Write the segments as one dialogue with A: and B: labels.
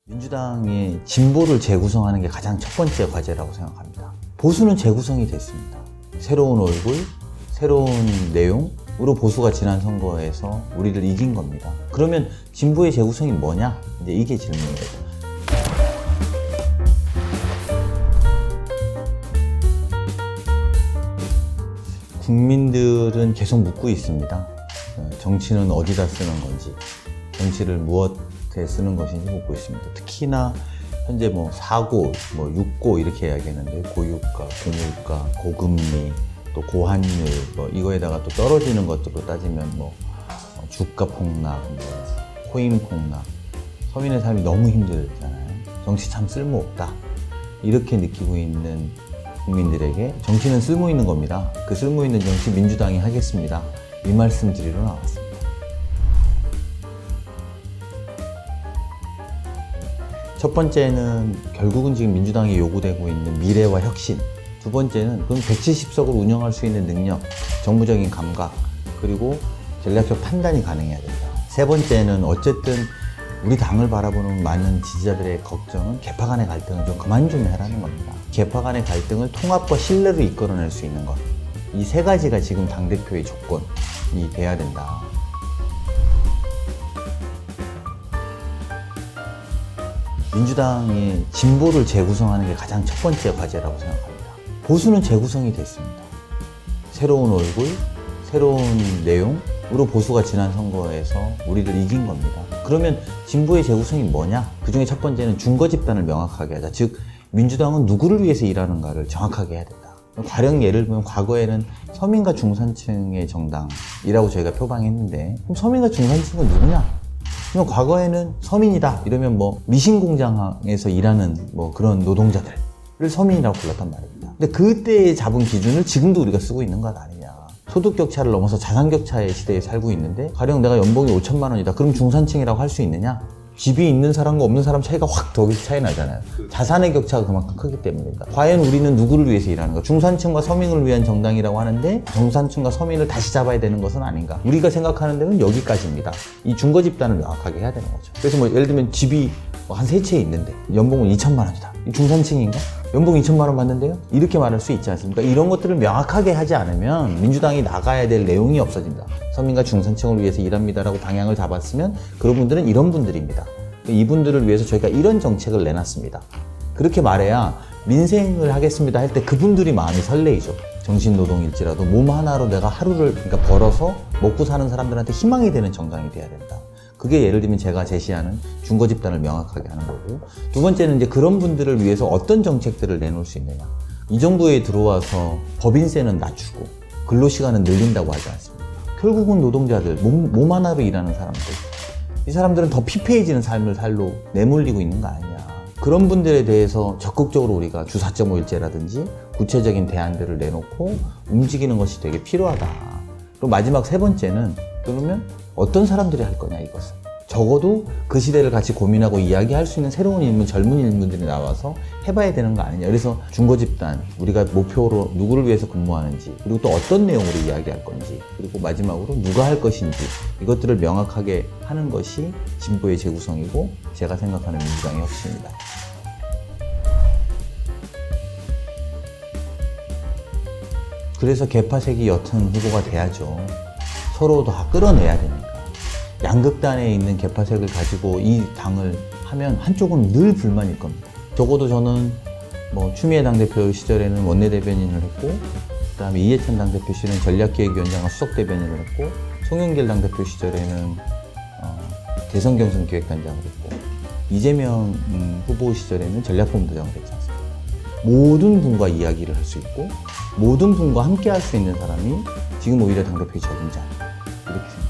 A: 민주당의 진보를 재구성하는 게 가장 첫 번째 과제라고 생각합니다. 보수는 재구성이 됐습니다. 새로운 얼굴, 새로운 내용으로 보수가 지난 선거에서 우리를 이긴 겁니다. 그러면 진보의 재구성이 뭐냐? 이제 이게 질문이에요. 국민들은 계속 묻고 있습니다. 정치는 어디다 쓰는 건지, 정치를 무엇에 쓰는 것인지 묻고 있습니다. 특히나 현재 사고, 육고 이렇게 이야기하는데 고유가, 고물가, 고금리, 또 고환율 이거에다가 또 떨어지는 것들로 따지면 주가 폭락, 코인 폭락, 서민의 삶이 너무 힘들잖아요. 정치 참 쓸모없다. 이렇게 느끼고 있는 국민들에게 정치는 쓸모 있는 겁니다. 그 쓸모 있는 정치 민주당이 하겠습니다. 이 말씀 드리러 나왔습니다. 첫 번째는 결국은 지금 민주당이 요구되고 있는 미래와 혁신. 두 번째는 그럼 170석을 운영할 수 있는 능력, 정무적인 감각, 그리고 전략적 판단이 가능해야 된다. 세 번째는 어쨌든 우리 당을 바라보는 많은 지지자들의 걱정은 계파 간의 갈등을 좀 그만 좀 해라는 겁니다. 계파 간의 갈등을 통합과 신뢰로 이끌어낼 수 있는 것. 이 세 가지가 지금 당대표의 조건이 돼야 된다. 민주당의 진보를 재구성하는 게 가장 첫 번째 과제라고 생각합니다. 보수는 재구성이 됐습니다. 새로운 얼굴, 새로운 내용으로 보수가 지난 선거에서 우리를 이긴 겁니다. 그러면 진보의 재구성이 뭐냐? 그 중에 첫 번째는 준거 집단을 명확하게 하자. 즉, 민주당은 누구를 위해서 일하는가를 정확하게 해야 된다. 가령 예를 들면 과거에는 서민과 중산층의 정당이라고 저희가 표방했는데, 그럼 서민과 중산층은 누구냐? 그럼 과거에는 서민이다 이러면 미신공장에서 일하는 그런 노동자들을 서민이라고 불렀단 말입니다. 근데 그때의 잡은 기준을 지금도 우리가 쓰고 있는 것 아니냐. 소득 격차를 넘어서 자산 격차의 시대에 살고 있는데 가령 내가 연봉이 5천만 원이다. 그럼 중산층이라고 할 수 있느냐? 집이 있는 사람과 없는 사람 차이가 확 더 차이 나잖아요. 자산의 격차가 그만큼 크기 때문입니다. 과연 우리는 누구를 위해서 일하는가? 중산층과 서민을 위한 정당이라고 하는데 중산층과 서민을 다시 잡아야 되는 것은 아닌가? 우리가 생각하는 데는 여기까지입니다. 이 준거 집단을 명확하게 해야 되는 거죠. 그래서 예를 들면 집이 한 세 채 있는데 연봉은 2천만 원이다. 이 중산층인가? 연봉 2천만 원 받는데요? 이렇게 말할 수 있지 않습니까? 이런 것들을 명확하게 하지 않으면 민주당이 나가야 될 내용이 없어진다. 서민과 중산층을 위해서 일합니다라고 방향을 잡았으면 그런 분들은 이런 분들입니다. 이분들을 위해서 저희가 이런 정책을 내놨습니다. 그렇게 말해야 민생을 하겠습니다 할 때 그분들이 마음이 설레이죠. 정신노동일지라도 몸 하나로 내가 하루를 벌어서 먹고 사는 사람들한테 희망이 되는 정당이 돼야 된다. 그게 예를 들면 제가 제시하는 준거 집단을 명확하게 하는 거고, 두 번째는 이제 그런 분들을 위해서 어떤 정책들을 내놓을 수 있느냐. 이 정부에 들어와서 법인세는 낮추고 근로시간은 늘린다고 하지 않습니까? 결국은 노동자들, 몸 하나로 일하는 사람들, 이 사람들은 더 피폐해지는 삶을 살로 내몰리고 있는 거 아니냐. 그런 분들에 대해서 적극적으로 우리가 주 4.5일제라든지 구체적인 대안들을 내놓고 움직이는 것이 되게 필요하다. 그리고 마지막 세 번째는 그러면 어떤 사람들이 할 거냐 이것을. 적어도 그 시대를 같이 고민하고 이야기할 수 있는 새로운 인물, 젊은 인물들이 나와서 해봐야 되는 거 아니냐. 그래서 준거 집단, 우리가 목표로 누구를 위해서 근무하는지, 그리고 또 어떤 내용으로 이야기할 건지, 그리고 마지막으로 누가 할 것인지, 이것들을 명확하게 하는 것이 진보의 재구성이고 제가 생각하는 민주당의 혁신입니다. 그래서 개파색이 옅은 후보가 돼야죠. 서로 다 끌어내야 되니까. 양극단에 있는 개파색을 가지고 이 당을 하면 한쪽은 늘 불만일 겁니다. 적어도 저는 추미애 당대표 시절에는 원내대변인을 했고, 그 다음에 이해찬 당대표 시절에는 전략기획위원장과 수석대변인을 했고, 송영길 당대표 시절에는 대선경선기획단장을 했고, 이재명 후보 시절에는 전략본부장을 했지 않습니까? 모든 분과 이야기를 할 수 있고 모든 분과 함께 할 수 있는 사람이 지금 오히려 당대표의 적임자 이렇게 생각합니다.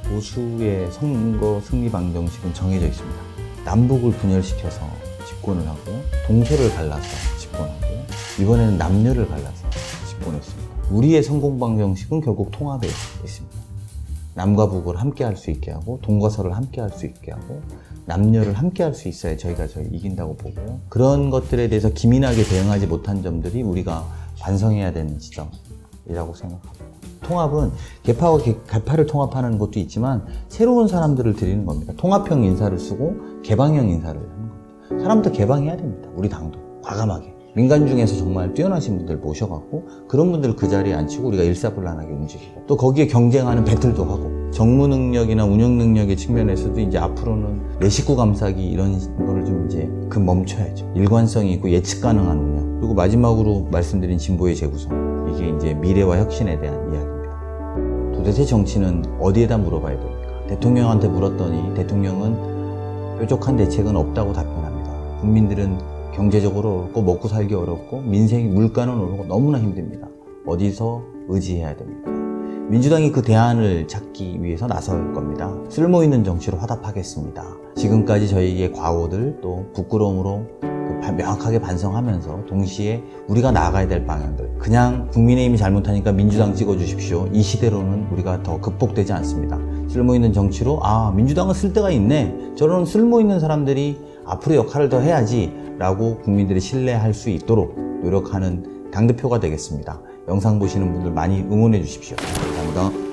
A: 보수의 선거 승리 방정식은 정해져 있습니다. 남북을 분열시켜서 집권을 하고 동서를 갈라서 집권하고 이번에는 남녀를 갈라서 집권했습니다. 우리의 성공 방정식은 결국 통합에 있습니다. 남과 북을 함께 할 수 있게 하고 동과 서를 함께 할 수 있게 하고 남녀를 함께 할 수 있어야 저희가 이긴다고 보고요. 그런 것들에 대해서 기민하게 대응하지 못한 점들이 우리가 반성해야 되는 지점이라고 생각합니다. 통합은 개파와 개파를 통합하는 것도 있지만 새로운 사람들을 들이는 겁니다. 통합형 인사를 쓰고 개방형 인사를 하는 겁니다. 사람부터 개방해야 됩니다. 우리 당도 과감하게. 민간 중에서 정말 뛰어나신 분들 모셔갖고 그런 분들을 그 자리에 앉히고 우리가 일사불란하게 움직이고 또 거기에 경쟁하는 배틀도 하고 정무 능력이나 운영 능력의 측면에서도 이제 앞으로는 내 식구 감싸기 이런 거를 좀 이제 멈춰야죠. 일관성이 있고 예측 가능한 운영. 그리고 마지막으로 말씀드린 진보의 재구성. 이게 이제 미래와 혁신에 대한 이야기입니다. 도대체 정치는 어디에다 물어봐야 됩니까? 대통령한테 물었더니 대통령은 뾰족한 대책은 없다고 답변합니다. 국민들은 경제적으로 어렵고 먹고 살기 어렵고 민생이 물가는 오르고 너무나 힘듭니다. 어디서 의지해야 됩니까? 민주당이 그 대안을 찾기 위해서 나설 겁니다. 쓸모있는 정치로 화답하겠습니다. 지금까지 저희의 과오들 또 부끄러움으로 명확하게 반성하면서 동시에 우리가 나아가야 될 방향들 그냥 국민의힘이 잘못하니까 민주당 찍어주십시오. 이 시대로는 우리가 더 극복되지 않습니다. 쓸모있는 정치로 민주당은 쓸 데가 있네. 저런 쓸모있는 사람들이 앞으로 역할을 더 해야지 라고 국민들이 신뢰할 수 있도록 노력하는 당대표가 되겠습니다. 영상 보시는 분들 많이 응원해 주십시오. 감사합니다.